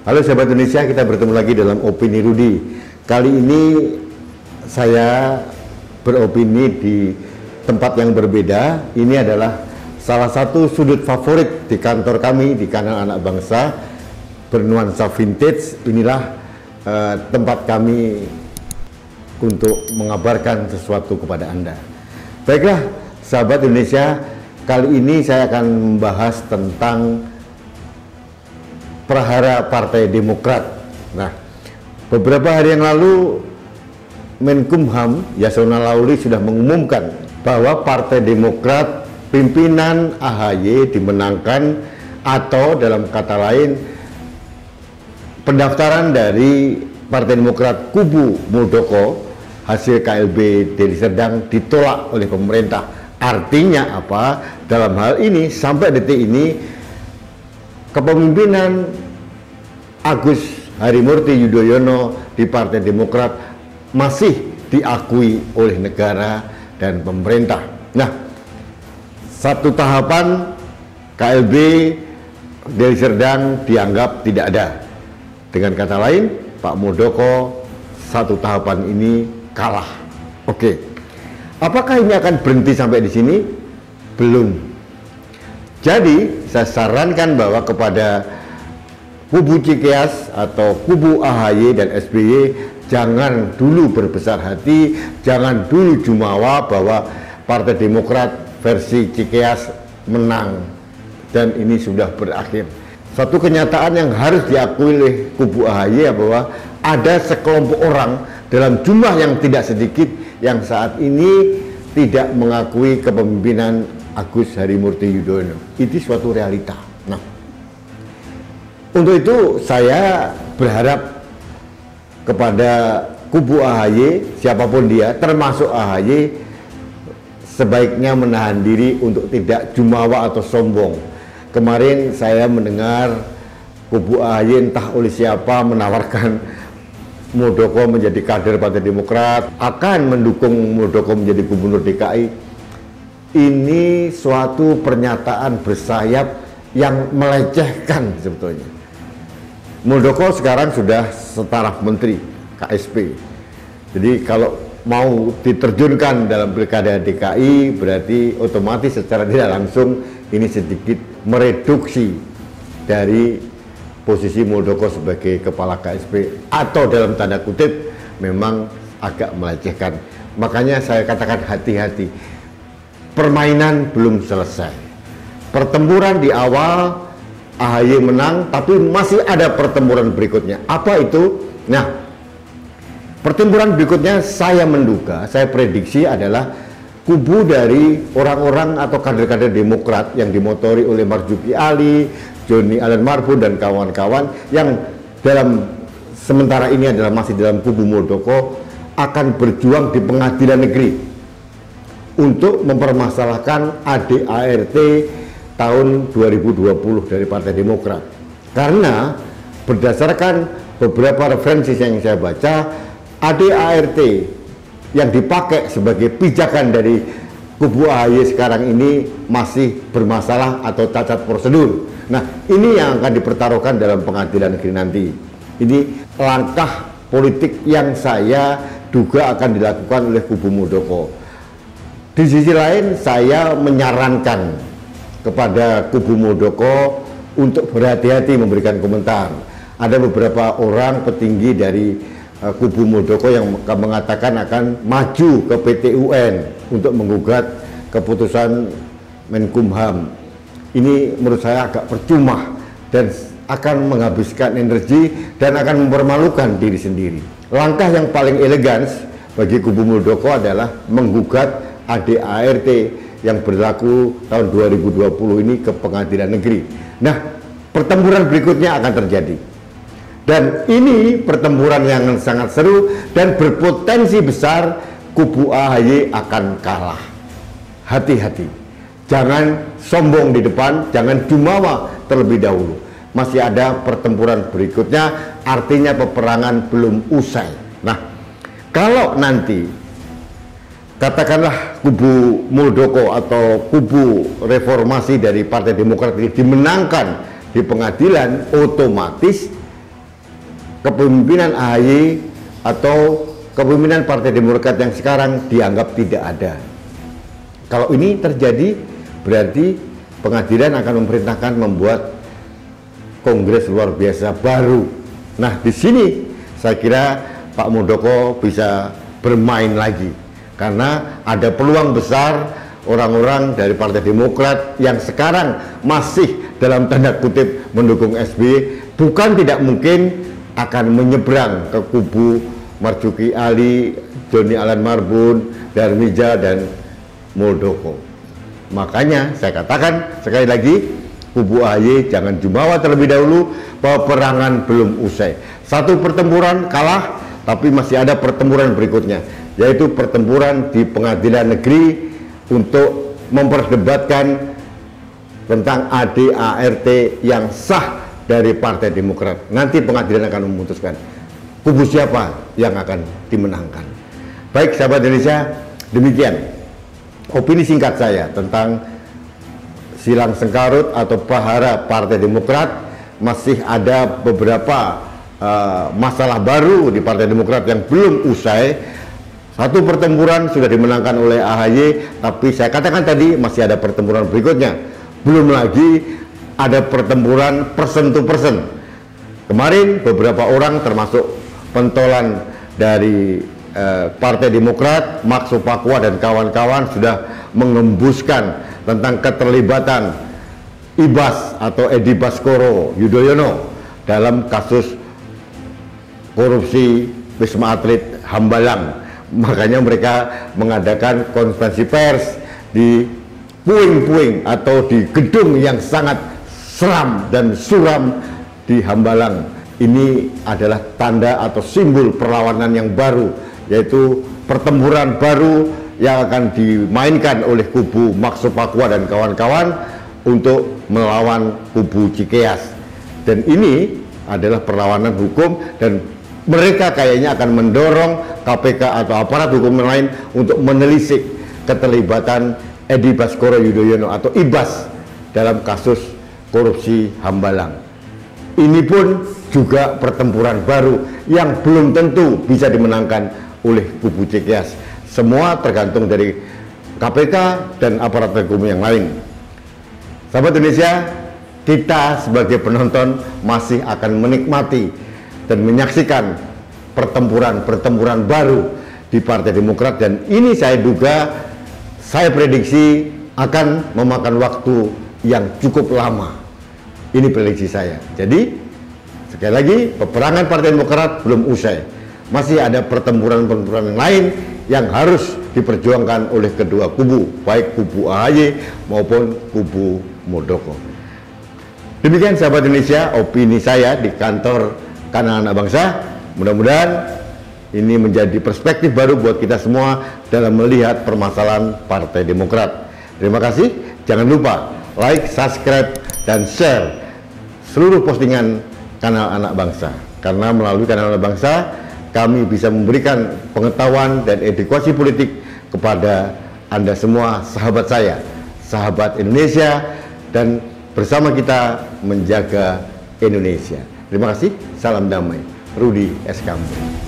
Halo sahabat Indonesia, kita bertemu lagi dalam Opini Rudi. Kali ini saya beropini di tempat yang berbeda. Ini adalah salah satu sudut favorit di kantor kami, di kanal Anak Bangsa, bernuansa vintage. Inilah tempat kami untuk mengabarkan sesuatu kepada Anda. Baiklah sahabat Indonesia, kali ini saya akan membahas tentang prahara Partai Demokrat. Nah, beberapa hari yang lalu Menkumham Yasona Lawli sudah mengumumkan bahwa Partai Demokrat pimpinan AHY dimenangkan, atau dalam kata lain pendaftaran dari Partai Demokrat kubu Muldoko hasil KLB Deli Serdang ditolak oleh pemerintah. Artinya apa? Dalam hal ini sampai detik ini kepemimpinan Agus Harimurti Yudhoyono di Partai Demokrat masih diakui oleh negara dan pemerintah. Nah, satu tahapan KLB Deli Serdang dianggap tidak ada. Dengan kata lain, Pak Muldoko satu tahapan ini kalah. Oke, apakah ini akan berhenti sampai di sini? Belum. Jadi saya sarankan bahwa kepada kubu Cikeas atau kubu AHY dan SBY jangan dulu berbesar hati, jangan dulu jumawa bahwa Partai Demokrat versi Cikeas menang dan ini sudah berakhir. Satu kenyataan yang harus diakui oleh kubu AHY bahwa ada sekelompok orang dalam jumlah yang tidak sedikit yang saat ini tidak mengakui kepemimpinan Agus Harimurti Yudhoyono. Itu suatu realita. Nah, untuk itu saya berharap kepada kubu AHY, siapapun dia, termasuk AHY, sebaiknya menahan diri untuk tidak jumawa atau sombong. Kemarin saya mendengar kubu AHY entah oleh siapa menawarkan Muldoko menjadi kader Partai Demokrat, akan mendukung Muldoko menjadi gubernur DKI. Ini suatu pernyataan bersayap yang melecehkan sebetulnya. Muldoko sekarang sudah setaraf menteri KSP. Jadi kalau mau diterjunkan dalam pilkada DKI berarti otomatis secara tidak langsung ini sedikit mereduksi dari posisi Muldoko sebagai kepala KSP, atau dalam tanda kutip memang agak melecehkan. Makanya saya katakan hati-hati. Permainan belum selesai. Pertempuran di awal AHY menang, tapi masih ada pertempuran berikutnya. Apa itu? Nah, pertempuran berikutnya saya menduga, saya prediksi adalah kubu dari orang-orang atau kader-kader Demokrat yang dimotori oleh Marzuki Ali, Joni Allen Marbun dan kawan-kawan yang dalam sementara ini adalah masih dalam kubu Muldoko akan berjuang di pengadilan negeri untuk mempermasalahkan ADART tahun 2020 dari Partai Demokrat. Karena berdasarkan beberapa referensi yang saya baca, ADART yang dipakai sebagai pijakan dari kubu AHY sekarang ini masih bermasalah atau cacat prosedur. Nah, ini yang akan dipertaruhkan dalam pengadilan negeri nanti. Ini langkah politik yang saya duga akan dilakukan oleh kubu Muldoko. Di sisi lain, saya menyarankan kepada kubu Muldoko untuk berhati-hati memberikan komentar. Ada beberapa orang petinggi dari kubu Muldoko yang mengatakan akan maju ke PT UN untuk menggugat keputusan Menkumham. Ini menurut saya agak percuma dan akan menghabiskan energi dan akan mempermalukan diri sendiri. Langkah yang paling elegan bagi kubu Muldoko adalah menggugat ADART yang berlaku tahun 2020 ini ke pengadilan negeri. Nah, pertempuran berikutnya akan terjadi. Dan ini pertempuran yang sangat seru dan berpotensi besar kubu AHY akan kalah. Hati-hati. Jangan sombong di depan, jangan jumawa terlebih dahulu. Masih ada pertempuran berikutnya, artinya peperangan belum usai. Nah, kalau nanti katakanlah kubu Muldoko atau kubu reformasi dari Partai Demokrat ini dimenangkan di pengadilan, otomatis kepemimpinan AHY atau kepemimpinan Partai Demokrat yang sekarang dianggap tidak ada. Kalau ini terjadi, berarti pengadilan akan memerintahkan membuat kongres luar biasa baru. Nah, di sini saya kira Pak Muldoko bisa bermain lagi, karena ada peluang besar orang-orang dari Partai Demokrat yang sekarang masih dalam tanda kutip mendukung SBY, bukan tidak mungkin akan menyeberang ke kubu Marzuki Ali, Joni Allen Marbun, Darmija, dan Muldoko. Makanya saya katakan sekali lagi, kubu AHY jangan jumawa terlebih dahulu, peperangan belum usai. Satu pertempuran kalah, tapi masih ada pertempuran berikutnya, yaitu pertempuran di pengadilan negeri untuk memperdebatkan tentang AD/ART yang sah dari Partai Demokrat. Nanti pengadilan akan memutuskan kubu siapa yang akan dimenangkan. Baik sahabat Indonesia, demikian opini singkat saya tentang silang sengkarut atau prahara Partai Demokrat. Masih ada beberapa masalah baru di Partai Demokrat yang belum usai. Satu pertempuran sudah dimenangkan oleh AHY, tapi saya katakan tadi masih ada pertempuran berikutnya. Belum lagi ada pertempuran person to person. Kemarin beberapa orang termasuk pentolan dari Partai Demokrat, Max Sopakua dan kawan-kawan sudah mengembuskan tentang keterlibatan Ibas atau Edi Baskoro Yudhoyono dalam kasus korupsi Wisma Atlet Hambalang. Makanya mereka mengadakan konferensi pers di puing-puing atau di gedung yang sangat seram dan suram di Hambalang. Ini adalah tanda atau simbol perlawanan yang baru, yaitu pertempuran baru yang akan dimainkan oleh kubu Max Sopakua dan kawan-kawan untuk melawan kubu Cikeas. Dan ini adalah perlawanan hukum, dan mereka kayaknya akan mendorong KPK atau aparat hukum lain untuk menelisik keterlibatan Edi Baskoro Yudhoyono atau Ibas dalam kasus korupsi Hambalang. Ini pun juga pertempuran baru yang belum tentu bisa dimenangkan oleh kubu Cikeas. Semua tergantung dari KPK dan aparat hukum yang lain. Sahabat Indonesia, kita sebagai penonton masih akan menikmati dan menyaksikan pertempuran baru di Partai Demokrat, dan ini saya duga, saya prediksi akan memakan waktu yang cukup lama. Ini prediksi saya. Jadi sekali lagi, peperangan Partai Demokrat belum usai. Masih ada pertempuran-pertempuran lain yang harus diperjuangkan oleh kedua kubu, baik kubu AHY maupun kubu Muldoko. Demikian sahabat Indonesia, opini saya di kantor Kanal Anak Bangsa. Mudah-mudahan ini menjadi perspektif baru buat kita semua dalam melihat permasalahan Partai Demokrat. Terima kasih. Jangan lupa like, subscribe, dan share seluruh postingan Kanal Anak Bangsa. Karena melalui Kanal Anak Bangsa, kami bisa memberikan pengetahuan dan edukasi politik kepada Anda semua, sahabat saya, sahabat Indonesia, dan bersama kita menjaga Indonesia. Terima kasih, salam damai. Rudi S. Kambu.